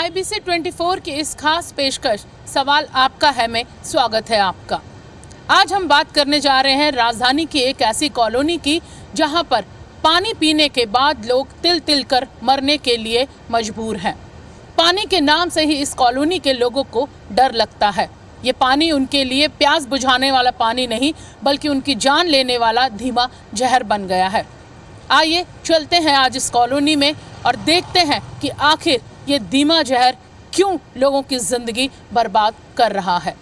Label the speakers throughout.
Speaker 1: IBC 24 की इस खास पेशकश सवाल आपका है में स्वागत है आपका। आज हम बात करने जा रहे हैं राजधानी की एक ऐसी कॉलोनी की जहां पर पानी पीने के बाद लोग तिल तिल कर मरने के लिए मजबूर हैं। पानी के नाम से ही इस कॉलोनी के लोगों को डर लगता है। ये पानी उनके लिए प्यास बुझाने वाला पानी नहीं बल्कि उनकी जान लेने वाला धीमा जहर बन गया है। आइए चलते हैं आज इस कॉलोनी में और देखते हैं कि आखिर ये धीमा जहर क्यों लोगों की जिंदगी बर्बाद कर रहा है।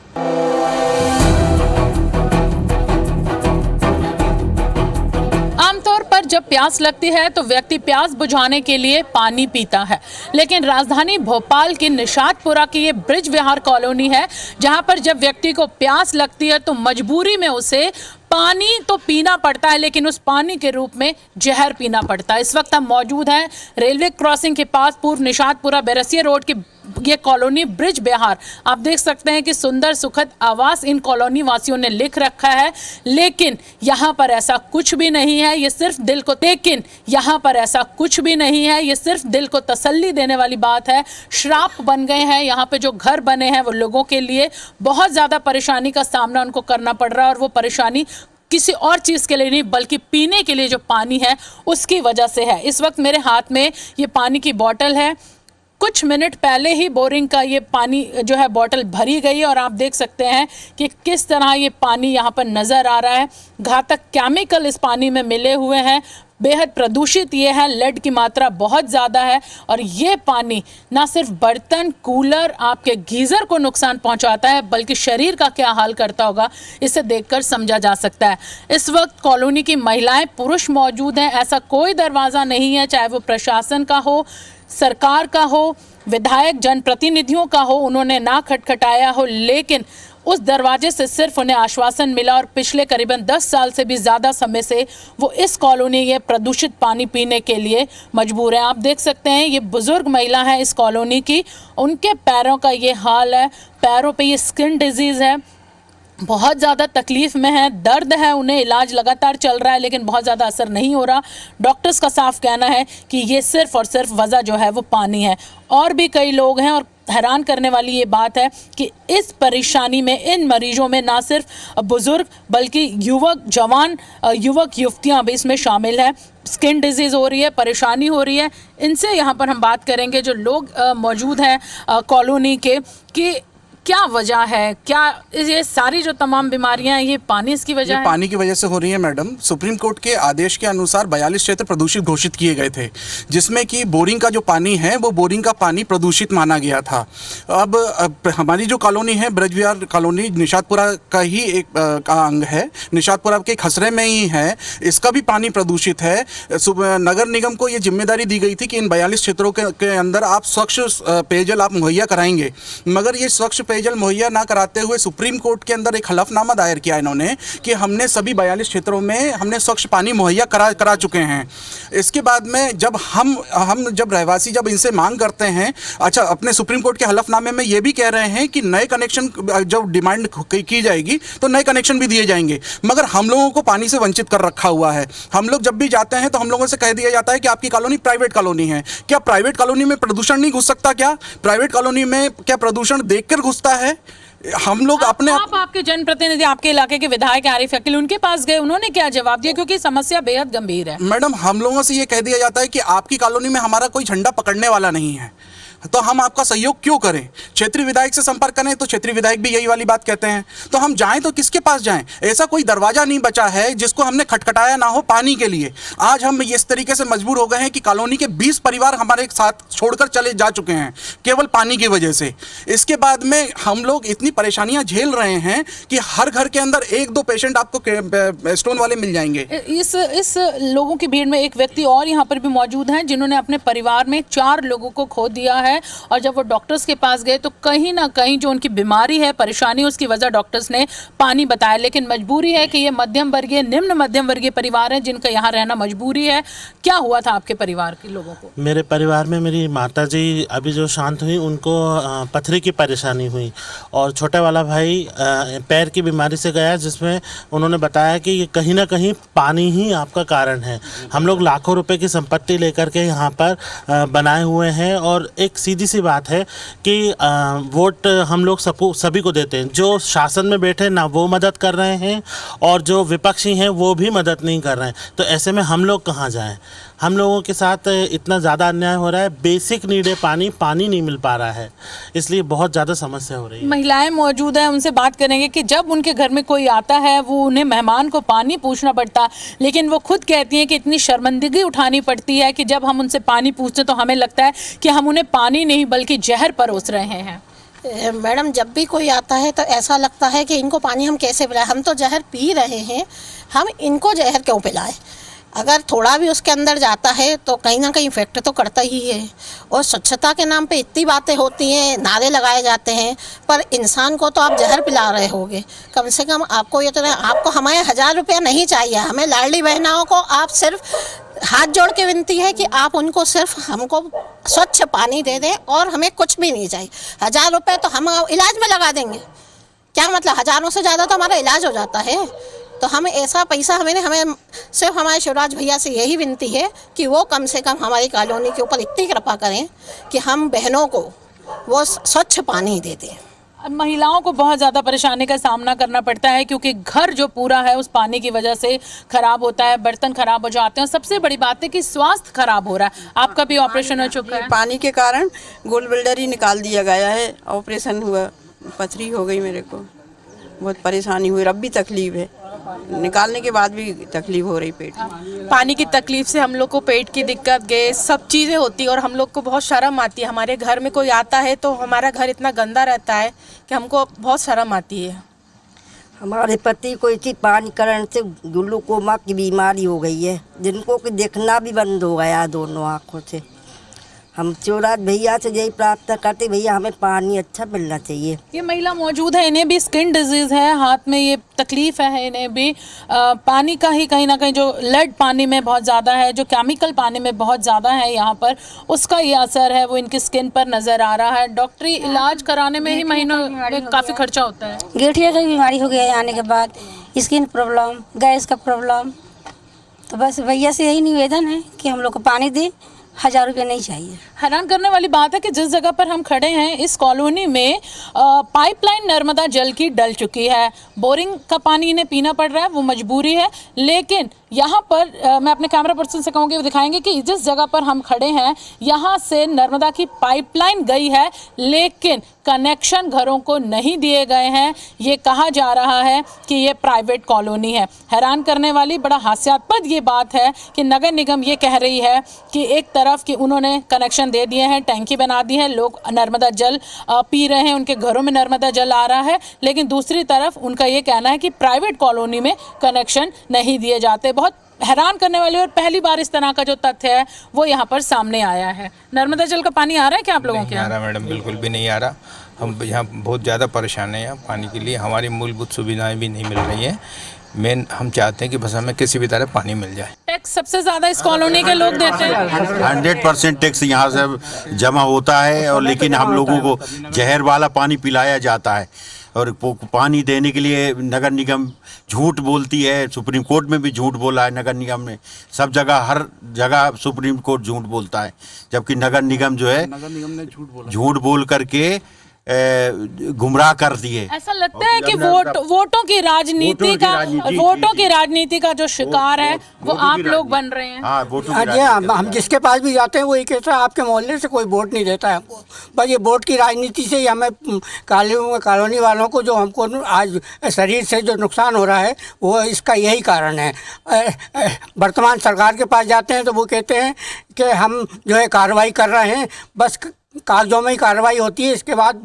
Speaker 1: आमतौर पर जब प्यास लगती है तो व्यक्ति प्यास बुझाने के लिए पानी पीता है, लेकिन राजधानी भोपाल की निशातपुरा की ये ब्रिज विहार कॉलोनी है जहां पर जब व्यक्ति को प्यास लगती है तो मजबूरी में उसे पानी तो पीना पड़ता है, लेकिन उस पानी के रूप में जहर पीना पड़ता है। इस वक्त हम मौजूद हैं रेलवे क्रॉसिंग के पास पूर्व निशातपुरा बैरसिया रोड की ये कॉलोनी ब्रिज बिहार। आप देख सकते हैं कि सुंदर सुखद आवास इन कॉलोनी वासियों ने लिख रखा है, लेकिन यहाँ पर ऐसा कुछ भी नहीं है। ये सिर्फ दिल को ये सिर्फ दिल को तसल्ली देने वाली बात है। श्राप बन गए हैं यहाँ पे जो घर बने हैं वो लोगों के लिए बहुत ज़्यादा परेशानी का सामना उनको करना पड़ रहा है, और वो परेशानी किसी और चीज़ के लिए नहीं बल्कि पीने के लिए जो पानी है उसकी वजह से है। इस वक्त मेरे हाथ में ये पानी की बोतल है। कुछ मिनट पहले ही बोरिंग का ये पानी जो है बोतल भरी गई है और आप देख सकते हैं कि किस तरह ये पानी यहाँ पर नज़र आ रहा है। घातक केमिकल इस पानी में मिले हुए हैं, बेहद प्रदूषित ये है, लेड की मात्रा बहुत ज़्यादा है, और ये पानी ना सिर्फ बर्तन, कूलर, आपके गीज़र को नुकसान पहुंचाता है बल्कि शरीर का क्या हाल करता होगा इसे देखकर समझा जा सकता है। इस वक्त कॉलोनी की महिलाएं, पुरुष मौजूद हैं। ऐसा कोई दरवाज़ा नहीं है, चाहे वो प्रशासन का हो, सरकार का हो, विधायक जनप्रतिनिधियों का हो, उन्होंने ना खटखटाया हो, लेकिन उस दरवाजे से सिर्फ उन्हें आश्वासन मिला और पिछले करीबन 10 साल से भी ज़्यादा समय से वो इस कॉलोनी के प्रदूषित पानी पीने के लिए मजबूर हैं। आप देख सकते हैं ये बुज़ुर्ग महिला है इस कॉलोनी की, उनके पैरों का ये हाल है, पैरों पे ये स्किन डिजीज़ है, बहुत ज़्यादा तकलीफ़ में है, दर्द है, उन्हें इलाज लगातार चल रहा है लेकिन बहुत ज़्यादा असर नहीं हो रहा। डॉक्टर्स का साफ कहना है कि ये सिर्फ और सिर्फ वजह जो है वो पानी है। और भी कई लोग हैं, और हैरान करने वाली ये बात है कि इस परेशानी में इन मरीजों में ना सिर्फ बुज़ुर्ग बल्कि युवक, जवान, युवक युवतियाँ भी इसमें शामिल हैं। स्किन डिजीज़ हो रही है, परेशानी हो रही है। इनसे यहाँ पर हम बात करेंगे जो लोग मौजूद हैं कॉलोनी के, कि क्या वजह है, क्या ये सारी जो तमाम बीमारियां हैं ये पानी इसकी वजह है?
Speaker 2: पानी की वजह से हो रही है मैडम। सुप्रीम कोर्ट के आदेश के अनुसार 42 क्षेत्र प्रदूषित घोषित किए गए थे, जिसमें कि बोरिंग का जो पानी है वो बोरिंग का पानी प्रदूषित माना गया था। अब हमारी जो कॉलोनी है ब्रिज विहार कॉलोनी निशातपुरा का ही एक का अंग है, निशातपुरा के खसरे में ही है, इसका भी पानी प्रदूषित है। नगर निगम को ये जिम्मेदारी दी गई थी कि इन 42 क्षेत्रों के अंदर आप स्वच्छ पेयजल आप मुहैया कराएंगे, मगर ये स्वच्छ पेयजल मुहैया ना कराते हुए सुप्रीम कोर्ट के अंदर एक हलफनामा दायर किया इन्होंने कि हमने सभी 42 क्षेत्रों में हमने स्वच्छ पानी मुहैया करा चुके हैं। इसके बाद में जब हम जब रहवासी जब इनसे मांग करते हैं, अच्छा अपने सुप्रीम कोर्ट के हलफनामे में ये भी कह रहे हैं कि नए कनेक्शन जब डिमांड की जाएगी तो नए कनेक्शन भी दिए जाएंगे, मगर हम लोगों को पानी से वंचित कर रखा हुआ है। हम लोग जब भी जाते हैं तो हम लोगों से कह दिया जाता है कि आपकी कॉलोनी प्राइवेट कॉलोनी है। क्या प्राइवेट कॉलोनी में प्रदूषण नहीं घुस सकता? क्या प्राइवेट कॉलोनी में क्या प्रदूषण देखकर घुसता है? हम लोग
Speaker 1: आपके जनप्रतिनिधि, आपके इलाके के विधायक आरिफ अकील, उनके पास गए, उन्होंने क्या जवाब दिया? क्योंकि समस्या बेहद गंभीर है।
Speaker 2: मैडम, हम लोगों से ये कह दिया जाता है कि आपकी कॉलोनी में हमारा कोई झंडा पकड़ने वाला नहीं है, तो हम आपका सहयोग क्यों करें? क्षेत्रीय विधायक से संपर्क करें तो क्षेत्रीय विधायक भी यही वाली बात कहते हैं। तो हम जाएं तो किसके पास जाएं? ऐसा कोई दरवाजा नहीं बचा है जिसको हमने खटखटाया ना हो पानी के लिए। आज हम इस तरीके से मजबूर हो गए हैं कि कॉलोनी के 20 परिवार हमारे साथ छोड़कर चले जा चुके हैं केवल पानी की वजह से। इसके बाद में हम लोग इतनी परेशानियां झेल रहे हैं कि हर घर के अंदर 1-2 पेशेंट आपको स्टोन वाले मिल जाएंगे।
Speaker 1: इस लोगों की भीड़ में एक व्यक्ति और यहाँ पर भी मौजूद हैं जिन्होंने अपने परिवार में 4 लोगों को खो दिया है, और जब वो डॉक्टर्स के पास गए तो कहीं ना कहीं जो उनकी बीमारी है, परेशानी, उसकी वजह डॉक्टर्स ने पानी बताया। लेकिन मजबूरी है कि ये मध्यम वर्गीय, निम्न मध्यम वर्गीय परिवार हैं जिनका यहाँ रहना मजबूरी है। क्या हुआ था आपके परिवार के लोगों को?
Speaker 3: मेरे परिवार में मेरी माताजी अभी जो शांत हुई, उनको पथरी की परेशानी हुई, और छोटा वाला भाई पैर की बीमारी से गया, जिसमें उन्होंने बताया कि ये कहीं ना कहीं पानी ही आपका कारण है। हम लोग लाखों रुपए की संपत्ति लेकर के यहाँ पर बनाए हुए हैं, और एक एक सीधी सी बात है कि वोट हम लोग सबको सभी को देते हैं। जो शासन में बैठे ना वो मदद कर रहे हैं और जो विपक्षी हैं वो भी मदद नहीं कर रहे हैं। तो ऐसे में हम लोग कहाँ जाएं? हम लोगों के साथ इतना ज़्यादा अन्याय हो रहा है। बेसिक नीड है, पानी नहीं मिल पा रहा है, इसलिए बहुत ज़्यादा समस्या हो रही है।
Speaker 1: महिलाएं मौजूद हैं, उनसे बात करेंगे कि जब उनके घर में कोई आता है वो उन्हें मेहमान को पानी पूछना पड़ता है, लेकिन वो खुद कहती हैं कि इतनी शर्मिंदगी उठानी पड़ती है कि जब हम उनसे पानी पूछते तो हमें लगता है कि हम उन्हें पानी नहीं बल्कि जहर परोस रहे हैं।
Speaker 4: मैडम, जब भी कोई आता है तो ऐसा लगता है कि इनको पानी हम कैसे पिलाएं। हम तो जहर पी रहे हैं, हम इनको जहर क्यों पिलाएं? अगर थोड़ा भी उसके अंदर जाता है तो कहीं ना कहीं इफेक्ट तो करता ही है। और स्वच्छता के नाम पे इतनी बातें होती हैं, नारे लगाए जाते हैं, पर इंसान को तो आप जहर पिला रहे होगे। कम से कम आपको ये तो नहीं, आपको हमें 1000 रुपया नहीं चाहिए, हमें लाडली बहनाओं को आप सिर्फ हाथ जोड़ के विनती है कि आप उनको सिर्फ हमको स्वच्छ पानी दे दें और हमें कुछ भी नहीं चाहिए। 1000 रुपये तो हम इलाज में लगा देंगे, क्या मतलब, हज़ारों से ज़्यादा तो हमारा इलाज हो जाता है। तो हमें ऐसा पैसा हमें सिर्फ हमारे शिवराज भैया से यही विनती है कि वो कम से कम हमारी कॉलोनी के ऊपर इतनी कृपा करें कि हम बहनों को वो स्वच्छ पानी दे दें।
Speaker 1: अब महिलाओं को बहुत ज़्यादा परेशानी का सामना करना पड़ता है क्योंकि घर जो पूरा है उस पानी की वजह से खराब होता है, बर्तन खराब हो जाते हैं। सबसे बड़ी बात है कि स्वास्थ्य खराब हो रहा है। आपका भी ऑपरेशन हो चुका है?
Speaker 5: पानी के कारण गोल्ड बिल्डर ही निकाल दिया गया है, ऑपरेशन हुआ, पथरी हो गई, मेरे को बहुत परेशानी हुई, अब भी तकलीफ है, निकालने के बाद भी तकलीफ हो रही पेट में।
Speaker 6: पानी की तकलीफ से हम लोग को पेट की दिक्कत, गैस, सब चीज़ें होती है और हम लोग को बहुत शर्म आती है। हमारे घर में कोई आता है तो हमारा घर इतना गंदा रहता है कि हमको बहुत शर्म आती है।
Speaker 7: हमारे पति को इसी पानी कारण से ग्लूकोमा की बीमारी हो गई है, जिनको कि देखना भी बंद हो गया दोनों आँखों से। हम शिवराज भैया से यही प्रार्थना करते, भैया हमें पानी अच्छा मिलना चाहिए।
Speaker 1: ये महिला मौजूद है, इन्हें भी स्किन डिजीज़ है, हाथ में ये तकलीफ है इन्हें भी। पानी का ही कहीं ना कहीं जो लेड पानी में बहुत ज़्यादा है, जो केमिकल पानी में बहुत ज़्यादा है यहाँ पर, उसका ये असर है वो इनकी स्किन पर नज़र आ रहा है। डॉक्टरी इलाज कराने में ही महीनों में काफ़ी खर्चा होता है।
Speaker 8: गठिया की बीमारी हो गया है आने के बाद, स्किन प्रॉब्लम, गैस का प्रॉब्लम। तो बस भैया से यही निवेदन है कि हम लोग को पानी दें, 1000 रुपये नहीं चाहिए।
Speaker 1: हैरान करने वाली बात है कि जिस जगह पर हम खड़े हैं इस कॉलोनी में पाइपलाइन नर्मदा जल की डल चुकी है। बोरिंग का पानी इन्हें पीना पड़ रहा है, वो मजबूरी है। लेकिन यहाँ पर मैं अपने कैमरा पर्सन से कहूँगी वो दिखाएंगे कि जिस जगह पर हम खड़े हैं यहाँ से नर्मदा की पाइपलाइन गई है, लेकिन कनेक्शन घरों को नहीं दिए गए हैं। ये कहा जा रहा है कि ये प्राइवेट कॉलोनी है। हैरान करने वाली, बड़ा हास्यास्पद ये बात है कि नगर निगम ये कह रही है कि एक तरफ कि उन्होंने कनेक्शन दे दिए हैं, टैंकी बना दी है, लोग नर्मदा जल पी रहे हैं, उनके घरों में नर्मदा जल आ रहा है, लेकिन दूसरी तरफ उनका ये कहना है कि प्राइवेट कॉलोनी में कनेक्शन नहीं दिए जाते। बहुत हैरान करने वाली और पहली बार इस तरह का जो तथ्य है वो यहाँ पर सामने आया है। नर्मदा जल का पानी आ रहा है क्या आप लोगों के यहाँ?
Speaker 9: नहीं आ रहा मैडम, बिल्कुल भी नहीं आ रहा। हम यहाँ बहुत ज़्यादा परेशान हैं यहाँ पानी के लिए, हमारी मूलभूत सुविधाएं भी नहीं मिल रही हैं। मेन हम चाहते हैं कि बस हमें किसी भी तरह पानी मिल जाए।
Speaker 1: टैक्स सबसे ज्यादा इस कॉलोनी के लोग देते हैं।
Speaker 10: 100% टैक्स यहाँ से जमा होता है, और लेकिन हम लोगों को जहर वाला पानी पिलाया जाता है। और पानी देने के लिए नगर निगम झूठ बोलती है, सुप्रीम कोर्ट में भी झूठ बोला है नगर निगम ने, सब जगह हर जगह सुप्रीम कोर्ट झूठ बोलता है, जबकि नगर निगम जो है
Speaker 2: नगर निगम ने
Speaker 10: झूठ बोल करके गुमराह कर दिए।
Speaker 1: ऐसा लगता है कि वोटों की राजनीति का जो शिकार है वो आप लोग बन रहे हैं।
Speaker 11: हम जिसके पास भी जाते हैं वो ये कहता है आपके मोहल्ले से कोई वोट नहीं देता है हमको। बस ये वोट की राजनीति से ही हमें कॉलोनी वालों को जो हमको आज शरीर से जो नुकसान हो रहा है वो इसका यही कारण है। वर्तमान सरकार के पास जाते हैं तो वो कहते हैं कि हम जो है कार्रवाई कर रहे हैं, बस कागजों में ही कार्रवाई होती है, इसके बाद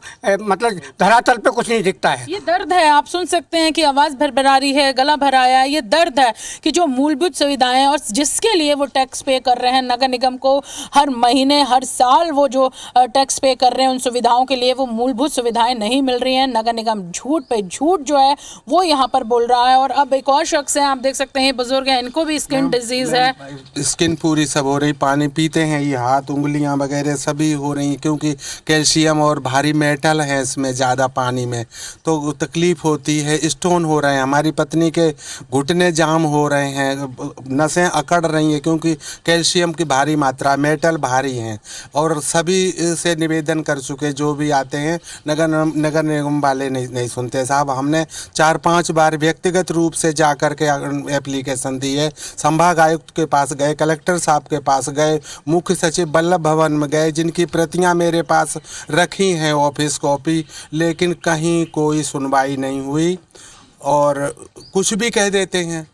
Speaker 11: मतलब धरातल पे कुछ नहीं दिखता है।
Speaker 1: ये दर्द है, आप सुन सकते हैं कि आवाज़ भरभरा रही है, गला भराया है। ये दर्द है कि जो मूलभूत सुविधाएं और जिसके लिए वो टैक्स पे कर रहे हैं, नगर निगम को हर महीने हर साल वो जो टैक्स पे कर रहे हैं, उन सुविधाओं के लिए वो मूलभूत सुविधाएं नहीं मिल रही हैं। नगर निगम झूठ पे झूठ जो है वो यहाँ पर बोल रहा है। और अब एक और शख्स है, आप देख सकते हैं, बुजुर्ग है, इनको भी स्किन डिजीज है।
Speaker 12: स्किन पूरी सब हो रही, पानी पीते हैं ये हाथ उंगलियां वगैरह सभी हो रही,
Speaker 2: क्योंकि कैल्शियम और भारी मेटल है इसमें ज़्यादा पानी में, तो तकलीफ़ होती है। स्टोन हो रहे हैं, हमारी पत्नी के घुटने जाम हो रहे हैं, नसें अकड़ रही हैं क्योंकि कैल्शियम की भारी मात्रा, मेटल भारी हैं। और सभी से निवेदन कर चुके जो भी आते हैं, नगर निगम वाले नहीं सुनते साहब। हमने 4-5 बार व्यक्तिगत रूप से जा कर के एप्लीकेशन दी है, संभाग आयुक्त के पास गए, कलेक्टर साहब के पास गए, मुख्य सचिव वल्लभ भवन में गए, जिनकी प्रतियां मेरे पास रखी हैं ऑफिस कॉपी, लेकिन कहीं कोई सुनवाई नहीं हुई और कुछ भी कह देते हैं।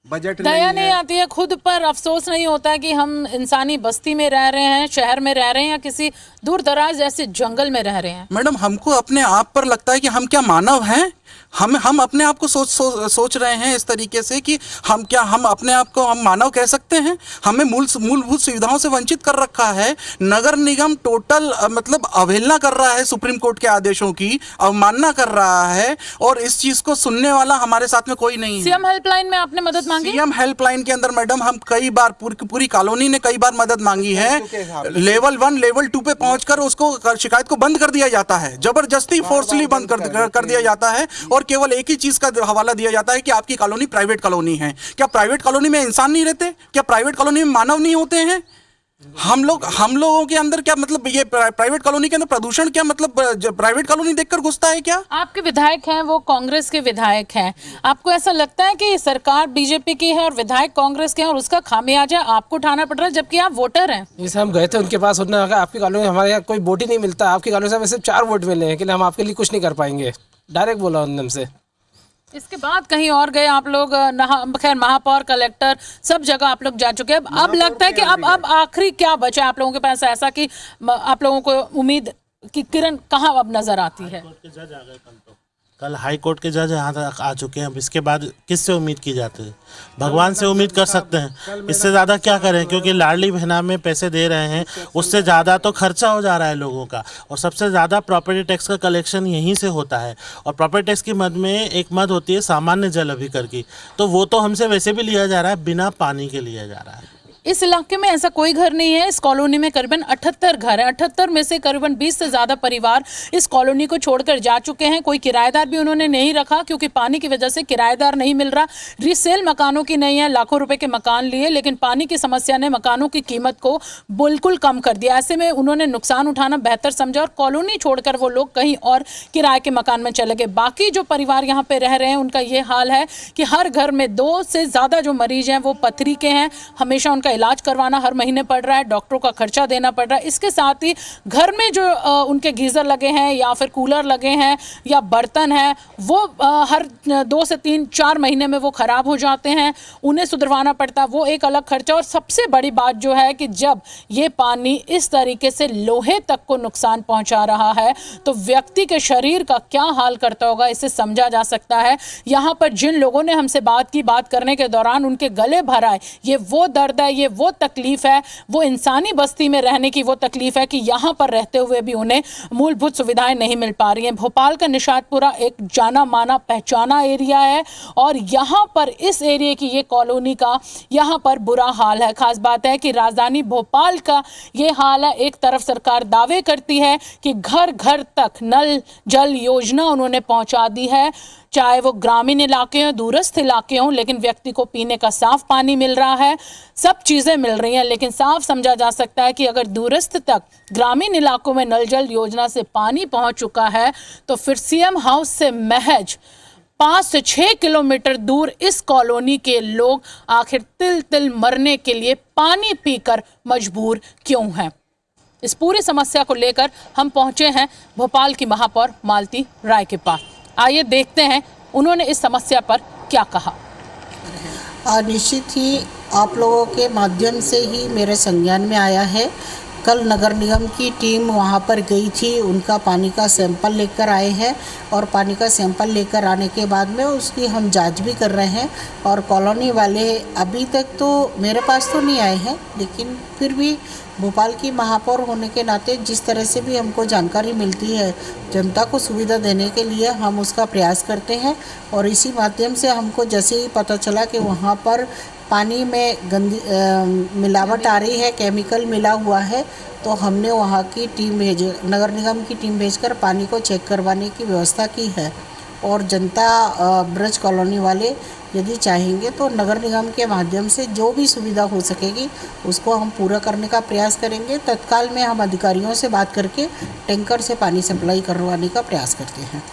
Speaker 2: बजट
Speaker 1: दया नहीं आती है, खुद पर अफसोस नहीं होता है कि हम इंसानी बस्ती में रह रहे हैं, शहर में रह रहे हैं या किसी दूर दराज ऐसे जंगल में रह रहे हैं।
Speaker 2: मैडम, हमको अपने आप पर लगता है कि हम क्या मानव हैं? हम अपने आप को सोच रहे हैं इस तरीके से कि हम अपने आप को हम मानव कह सकते हैं? हमें मूलभूत सुविधाओं से वंचित कर रखा है। नगर निगम टोटल मतलब अवहेलना कर रहा है, सुप्रीम कोर्ट के आदेशों की अवमानना कर रहा है, और इस चीज को सुनने वाला हमारे साथ में कोई नहीं है।
Speaker 1: सीएम हेल्पलाइन में आपने मदद मांगी?
Speaker 2: सीएम हेल्पलाइन के अंदर मैडम हम कई बार पूरी कॉलोनी ने कई बार मदद मांगी है। लेवल 1 लेवल 2 पे पहुंचकर उसको शिकायत को बंद कर दिया जाता है, जबरदस्ती फोर्सली बंद कर दिया जाता है, और केवल एक ही चीज का हवाला दिया जाता है कि आपकी कॉलोनी प्राइवेट कॉलोनी है। क्या प्राइवेट कॉलोनी में इंसान नहीं रहते? क्या प्राइवेट कॉलोनी में मानव नहीं होते हैं? हम लोगों के अंदर क्या मतलब, ये प्राइवेट कॉलोनी के अंदर प्रदूषण क्या मतलब प्राइवेट कॉलोनी देखकर घुसता है क्या?
Speaker 1: आपके विधायक हैं, वो कांग्रेस के विधायक हैं, आपको ऐसा लगता है कि सरकार बीजेपी की है और विधायक कांग्रेस के हैं और उसका खामियाजा आपको उठाना पड़ रहा है, जबकि आप वोटर हैं?
Speaker 12: जैसे हम गए थे उनके पास, उन्होंने कहा आपकी कॉलोनी हमारे यहाँ कोई वोट ही नहीं मिलता, आपकी कॉलोनी से हमें सिर्फ 4 वोट मिले हैं कि हम आपके लिए कुछ नहीं कर पाएंगे, डायरेक्ट बोला उन्होंने हमसे।
Speaker 1: इसके बाद कहीं और गए आप लोग? खैर, महापौर, कलेक्टर, सब जगह आप लोग जा चुके हैं। अब लगता है कि अब आखिरी क्या बचा है आप लोगों के पास ऐसा कि आप लोगों को उम्मीद की किरण कहाँ अब नजर आती है?
Speaker 3: कल हाई कोर्ट के जज यहाँ तक आ चुके हैं। अब इसके बाद किससे उम्मीद की जाती है? भगवान से उम्मीद कर सकते हैं, इससे ज़्यादा क्या करें? क्योंकि लाडली बहना में पैसे दे रहे हैं, उससे ज़्यादा तो खर्चा हो जा रहा है लोगों का, और सबसे ज़्यादा प्रॉपर्टी टैक्स का कलेक्शन यहीं से होता है। और प्रॉपर्टी टैक्स की मद में एक मद होती है सामान्य जल अभिकर की, तो वो तो हमसे वैसे भी लिया जा रहा है, बिना पानी के लिया जा रहा है।
Speaker 1: इस इलाके में ऐसा कोई घर नहीं है। इस कॉलोनी में करीबन 78 घर हैं। 78 में से करीबन 20 से ज़्यादा परिवार इस कॉलोनी को छोड़कर जा चुके हैं। कोई किराएदार भी उन्होंने नहीं रखा क्योंकि पानी की वजह से किराएदार नहीं मिल रहा। रीसेल मकानों की नहीं है, लाखों रुपए के मकान लिए, लेकिन पानी की समस्या ने मकानों की कीमत को बिल्कुल कम कर दिया। ऐसे में उन्होंने नुकसान उठाना बेहतर समझा और कॉलोनी छोड़कर वो लोग कहीं और किराए के मकान में चले गए। बाकी जो परिवार यहाँ पे रह रहे हैं उनका ये हाल है कि हर घर में 2 से ज़्यादा जो मरीज हैं वो पथरी के हैं। हमेशा उनका इलाज करवाना हर महीने पड़ रहा है, डॉक्टरों का खर्चा देना पड़ रहा है। इसके साथ ही घर में जो उनके गीज़र लगे हैं या फिर कूलर लगे हैं या बर्तन हैं, वो हर 2 से 3-4 महीने में वो ख़राब हो जाते हैं, उन्हें सुधरवाना पड़ता है, वो एक अलग खर्चा। और सबसे बड़ी बात जो है कि जब ये पानी इस तरीके से लोहे तक को नुकसान पहुंचा रहा है तो व्यक्ति के शरीर का क्या हाल करता होगा, इसे समझा जा सकता है। यहाँ पर जिन लोगों ने हमसे बात करने के दौरान उनके गले भर आए, ये वो दर्द है, ये वो तकलीफ है, वो इंसानी बस्ती में रहने की वो तकलीफ है कि यहाँ पर रहते हुए भी उन्हें मूलभूत सुविधाएं नहीं मिल पा रही हैं। भोपाल का निशातपुरा एक जाना माना पहचाना एरिया है और यहाँ पर इस एरिया की ये कॉलोनी का यहाँ पर बुरा हाल है। खास बात है कि राजधानी भोपाल का ये हाल है। एक तरफ सरकार दावे करती है कि घर घर तक नल जल योजना उन्होंने पहुंचा दी है, चाहे वो ग्रामीण इलाके हों, दूरस्थ इलाके हों, लेकिन व्यक्ति को पीने का साफ पानी मिल रहा है, सब चीज़ें मिल रही हैं। लेकिन साफ समझा जा सकता है कि अगर दूरस्थ तक ग्रामीण इलाकों में नल जल योजना से पानी पहुंच चुका है तो फिर सीएम हाउस से महज 5 से 6 किलोमीटर दूर इस कॉलोनी के लोग आखिर तिल तिल मरने के लिए पानी पीकर मजबूर क्यों हैं? इस पूरी समस्या को लेकर हम पहुंचे हैं भोपाल की महापौर मालती राय के पास। आइए देखते हैं उन्होंने इस समस्या पर क्या कहा।
Speaker 4: निश्चित ही आप लोगों के माध्यम से ही मेरे संज्ञान में आया है। कल नगर निगम की टीम वहां पर गई थी, उनका पानी का सैंपल लेकर आए हैं और पानी का सैंपल लेकर आने के बाद में उसकी हम जांच भी कर रहे हैं। और कॉलोनी वाले अभी तक तो मेरे पास तो नहीं आए हैं, लेकिन फिर भी भोपाल की महापौर होने के नाते जिस तरह से भी हमको जानकारी मिलती है, जनता को सुविधा देने के लिए हम उसका प्रयास करते हैं। और इसी माध्यम से हमको जैसे ही पता चला कि वहाँ पर पानी में मिलावट आ रही है, केमिकल मिला हुआ है, तो हमने वहाँ की टीम नगर निगम की टीम भेजकर पानी को चेक करवाने की व्यवस्था की है। और जनता ब्रज कॉलोनी वाले यदि चाहेंगे तो नगर निगम के माध्यम से जो भी सुविधा हो सकेगी उसको हम पूरा करने का प्रयास करेंगे। तत्काल में हम अधिकारियों से बात करके टैंकर से पानी सप्लाई करवाने का प्रयास करते हैं।